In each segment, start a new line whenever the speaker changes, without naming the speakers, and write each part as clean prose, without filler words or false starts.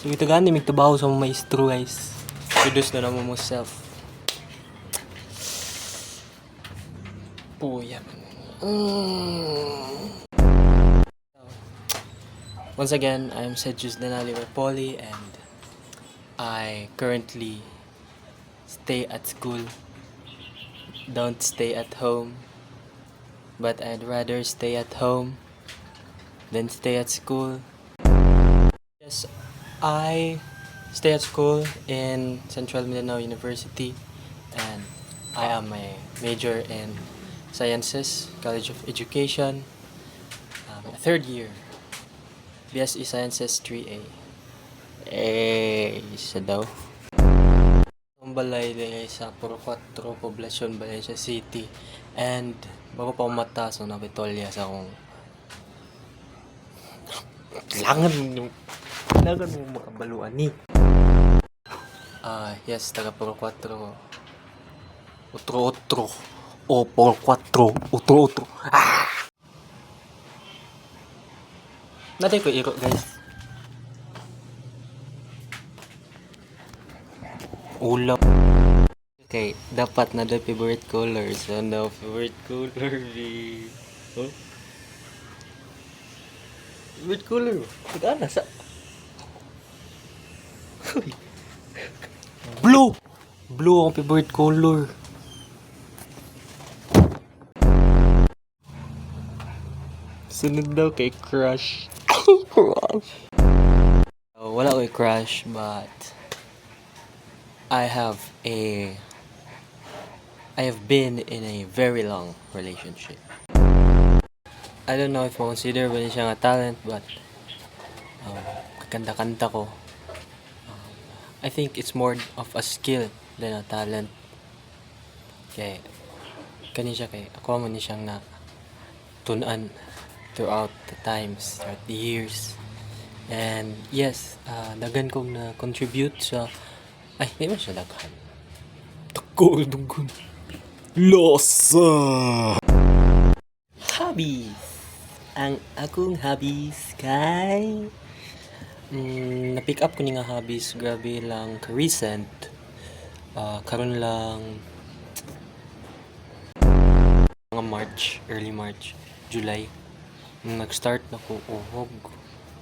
So ito gani magtrabaho sa mga maestro guys. Introduce na naman mo self. Puya. Once again, I'm Sedjus Denali Poly and I currently stay at school. Don't stay at home. But I'd rather stay at home than stay at school. Yes, I stay at school in Central Mindanao University and I am a major in Sciences, College of Education, third year, BSE Sciences 3A. Isa daw. Ang balay din sa Puro 4, Poblacion, Valencia City. And bago pa umata sa Navitolya sa akong kailangan mo makabaluan ni. Yes, taga Puro 4. Utro. O Puro 4. Utro. Natin ko iro guys. Ulam. Okay, dapat na the favorite colors. Ano favorite color be? Oh? Favorite color. Pag-ana sa Blue. Blue ang favorite color. Sunod daw kay crush. Wala ko'y crush but I have been in a very long relationship. I don't know if ma-consider ba niya siya nga talent but kanta-kanta ko. I think it's more of a skill than a talent. Kaya kani siya kay ako man ni siyang na tunan throughout the times, throughout the years. And yes, dagan kong na contribute sa di ba siya daghan? Dugon. Losa! Hobbies! Ang akong hobbies kay na-pick up ko ni nga hobbies grabe lang ka-recent. Karon lang mga early March, July nag-start na ko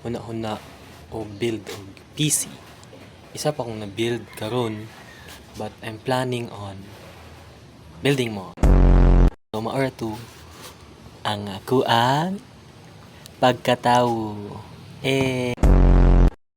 huna o build og PC. Isa pa akong na-build karon but I'm planning on building more. So maura to ang ako ang pagkatao.